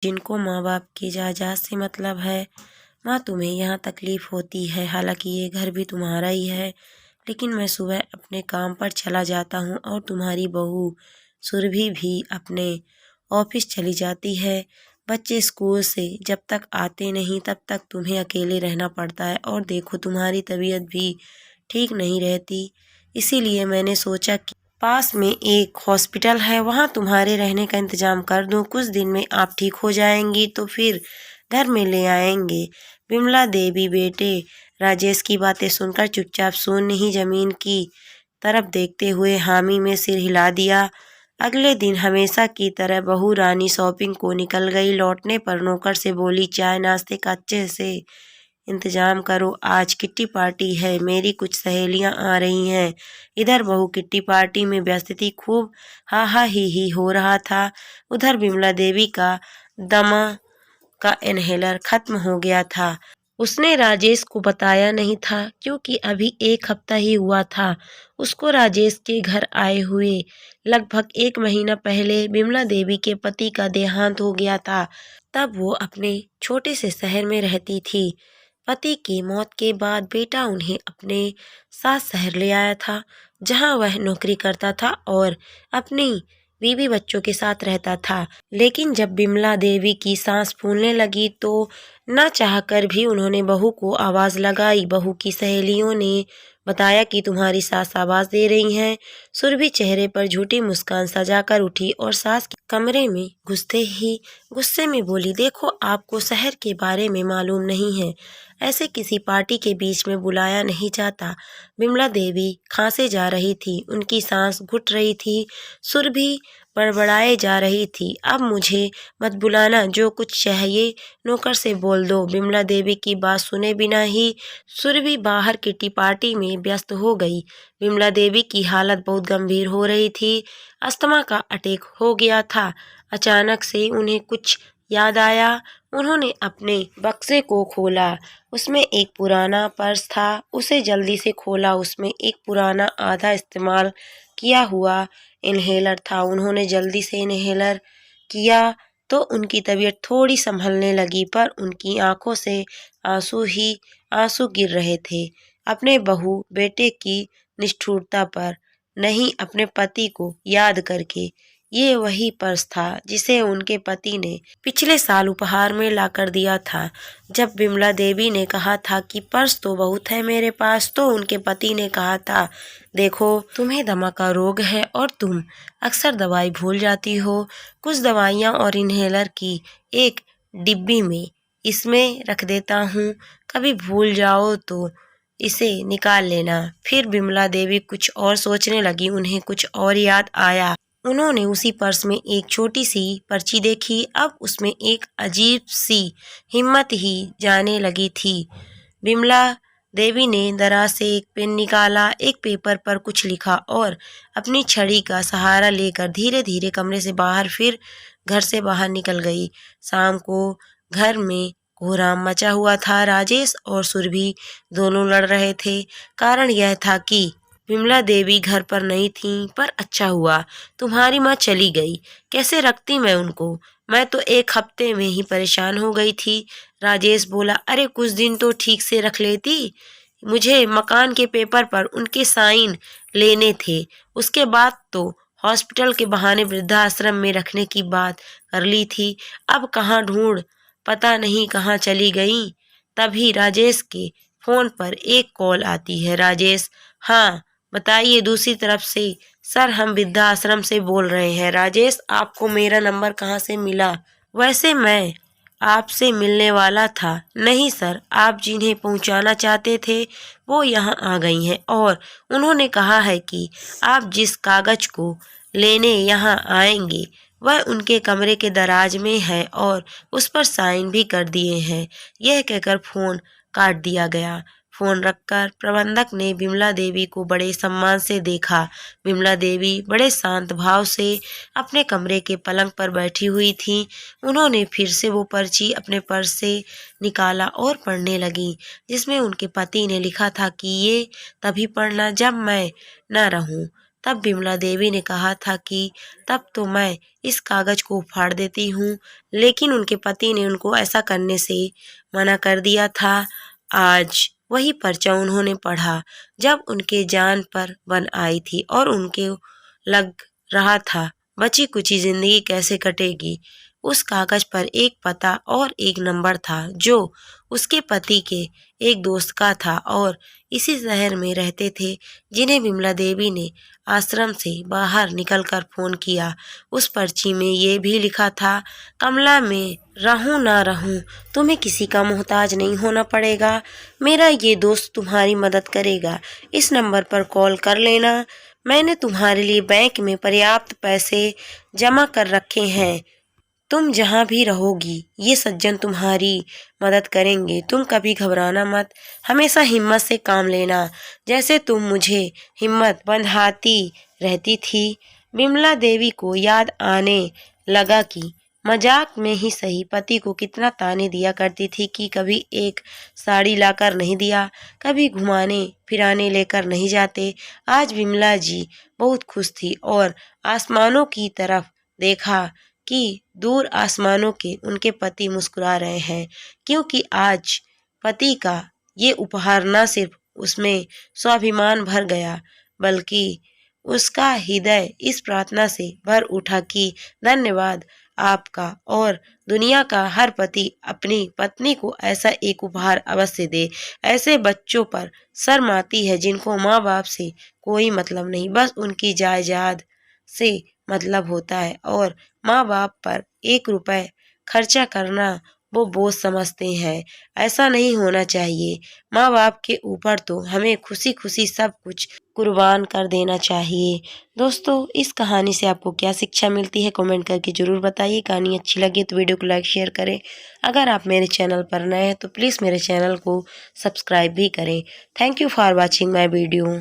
जिनको माँ बाप की जायदाद से मतलब है। माँ, तुम्हें यहाँ तकलीफ होती है, हालांकि ये घर भी तुम्हारा ही है, लेकिन मैं सुबह अपने काम पर चला जाता हूँ और तुम्हारी बहू सुरभि भी अपने ऑफिस चली जाती है। बच्चे स्कूल से जब तक आते नहीं तब तक तुम्हें अकेले रहना पड़ता है, और देखो तुम्हारी तबीयत भी ठीक नहीं रहती। इसीलिए मैंने सोचा कि पास में एक हॉस्पिटल है, वहाँ तुम्हारे रहने का इंतजाम कर दूँ। कुछ दिन में आप ठीक हो जाएंगी तो फिर घर में ले आएंगे। विमला देवी बेटे राजेश की बातें सुनकर चुपचाप शून्य ही जमीन की तरफ देखते हुए हामी में सिर हिला दिया। अगले दिन हमेशा की तरह बहू रानी शॉपिंग को निकल गई। लौटने पर नौकर से बोली, चाय नाश्ते का अच्छे से इंतजाम करो, आज किट्टी पार्टी है, मेरी कुछ सहेलियां आ रही हैं। इधर बहू किट्टी पार्टी में व्यस्त थी, खूब हा हा ही हो रहा था। उधर विमला देवी का दमा का इनहेलर खत्म हो गया था। उसने राजेश को बताया नहीं था, क्योंकि अभी एक हफ्ता ही हुआ था उसको राजेश के घर आए हुए। लगभग 1 महीना पहले विमला देवी के पति का देहांत हो गया था। तब वो अपने छोटे से शहर में रहती थी। पति की मौत के बाद बेटा उन्हें अपने साथ शहर ले आया था, जहां वह नौकरी करता था और अपनी बीवी बच्चों के साथ रहता था। लेकिन जब विमला देवी की सांस फूलने लगी तो न चाहकर भी उन्होंने बहू को आवाज लगाई। बहू की सहेलियों ने बताया कि तुम्हारी सास आवाज दे रही हैं। सुरभि चेहरे पर झूठी मुस्कान सजाकर उठी और सास के कमरे में घुसते ही गुस्से में बोली, देखो आपको शहर के बारे में मालूम नहीं है, ऐसे किसी पार्टी के बीच में बुलाया नहीं जाता। विमला देवी खांसे जा रही थी, उनकी सांस घुट रही थी। सुरभि बड़बड़ाए जा रही थी, अब मुझे मत बुलाना, जो कुछ चाहिए नौकर से बोल दो। विमला देवी की बात सुने बिना ही सुरभि बाहर किट्टी पार्टी में व्यस्त हो गई। विमला देवी की हालत बहुत गंभीर हो रही थी, अस्थमा का अटैक हो गया था। अचानक से उन्हें कुछ याद आया। उन्होंने अपने बक्से को खोला, उसमें एक पुराना पर्स था। उसे जल्दी से खोला, उसमें एक पुराना आधा इस्तेमाल किया हुआ इनहेलर था। उन्होंने जल्दी से इनहेलर किया तो उनकी तबीयत थोड़ी संभलने लगी, पर उनकी आंखों से आंसू ही आंसू गिर रहे थे। अपने बहू बेटे की निष्ठुरता पर नहीं, अपने पति को याद करके। ये वही पर्स था जिसे उनके पति ने पिछले साल उपहार में लाकर दिया था। जब विमला देवी ने कहा था कि पर्स तो बहुत है मेरे पास, तो उनके पति ने कहा था, देखो तुम्हें दमा का रोग है और तुम अक्सर दवाई भूल जाती हो। कुछ दवाइयाँ और इनहेलर की एक डिब्बी में इसमें रख देता हूँ, कभी भूल जाओ तो इसे निकाल लेना। फिर विमला देवी कुछ और सोचने लगी, उन्हें कुछ और याद आया। उन्होंने उसी पर्स में एक छोटी सी पर्ची देखी। अब उसमें एक अजीब सी हिम्मत ही जाने लगी थी। विमला देवी ने दराज से एक पेन निकाला, एक पेपर पर कुछ लिखा और अपनी छड़ी का सहारा लेकर धीरे धीरे कमरे से बाहर, फिर घर से बाहर निकल गई। शाम को घर में कोहराम मचा हुआ था। राजेश और सुरभि दोनों लड़ रहे थे। कारण यह था कि विमला देवी घर पर नहीं थी, पर अच्छा हुआ तुम्हारी माँ चली गई, कैसे रखती मैं उनको, मैं तो 1 हफ्ते में ही परेशान हो गई थी। राजेश बोला, अरे कुछ दिन तो ठीक से रख लेती, मुझे मकान के पेपर पर उनके साइन लेने थे, उसके बाद तो हॉस्पिटल के बहाने वृद्धाश्रम में रखने की बात कर ली थी। अब कहाँ ढूंढ, पता नहीं कहाँ चली गई। तभी राजेश के फोन पर एक कॉल आती है। राजेश, हाँ बताइए। दूसरी तरफ से, सर हम वृद्धाश्रम से बोल रहे हैं। राजेश, आपको मेरा नंबर कहाँ से मिला? वैसे मैं आपसे मिलने वाला था। नहीं सर, आप जिन्हें पहुंचाना चाहते थे वो यहाँ आ गई हैं और उन्होंने कहा है कि आप जिस कागज को लेने यहाँ आएंगे वह उनके कमरे के दराज में है और उस पर साइन भी कर दिए हैं। यह कहकर फोन काट दिया गया। फोन रखकर प्रबंधक ने विमला देवी को बड़े सम्मान से देखा। विमला देवी बड़े शांत भाव से अपने कमरे के पलंग पर बैठी हुई थी। उन्होंने फिर से वो पर्ची अपने पर्स से निकाला और पढ़ने लगी, जिसमें उनके पति ने लिखा था कि ये तभी पढ़ना जब मैं न रहूं, तब विमला देवी ने कहा था कि तब तो मैं इस कागज को फाड़ देती हूँ, लेकिन उनके पति ने उनको ऐसा करने से मना कर दिया था। आज वही पर्चा उन्होंने पढ़ा जब उनके जान पर बन आई थी और उनके लग रहा था बची कुची जिंदगी कैसे कटेगी। उस कागज पर एक पता और एक नंबर था जो उसके पति के एक दोस्त का था और इसी शहर में रहते थे, जिन्हें विमला देवी ने आश्रम से बाहर निकलकर फोन किया। उस पर्ची में ये भी लिखा था, कमला में रहूं ना रहूं, तुम्हें किसी का मोहताज नहीं होना पड़ेगा। मेरा ये दोस्त तुम्हारी मदद करेगा। इस नंबर पर कॉल कर लेना। मैंने तुम्हारे लिए बैंक में पर्याप्त पैसे जमा कर रखे हैं। तुम जहाँ भी रहोगी ये सज्जन तुम्हारी मदद करेंगे। तुम कभी घबराना मत, हमेशा हिम्मत से काम लेना, जैसे तुम मुझे हिम्मत बंधाती रहती थी। विमला देवी को याद आने लगा कि मजाक में ही सही पति को कितना ताने दिया करती थी कि कभी एक साड़ी लाकर नहीं दिया, कभी घुमाने फिराने लेकर नहीं जाते। आज विमला जी बहुत खुश थी और आसमानों की तरफ देखा कि दूर आसमानों के उनके पति मुस्कुरा रहे हैं, क्योंकि आज पति का ये उपहार न सिर्फ उसमें स्वाभिमान भर गया, बल्कि उसका हृदय इस प्रार्थना से भर उठा कि धन्यवाद आपका, और दुनिया का हर पति अपनी पत्नी को ऐसा एक उपहार अवश्य दे। ऐसे बच्चों पर शर्म आती है जिनको माँ बाप से कोई मतलब नहीं, बस उनकी जायदाद से मतलब होता है और माँ बाप पर 1 रुपए खर्चा करना वो बोझ समझते हैं। ऐसा नहीं होना चाहिए। माँ बाप के ऊपर तो हमें खुशी खुशी सब कुछ कुर्बान कर देना चाहिए। दोस्तों, इस कहानी से आपको क्या शिक्षा मिलती है कमेंट करके ज़रूर बताइए। कहानी अच्छी लगी तो वीडियो को लाइक शेयर करें। अगर आप मेरे चैनल पर नए हैं तो प्लीज़ मेरे चैनल को सब्सक्राइब भी करें। Thank you for watching my video.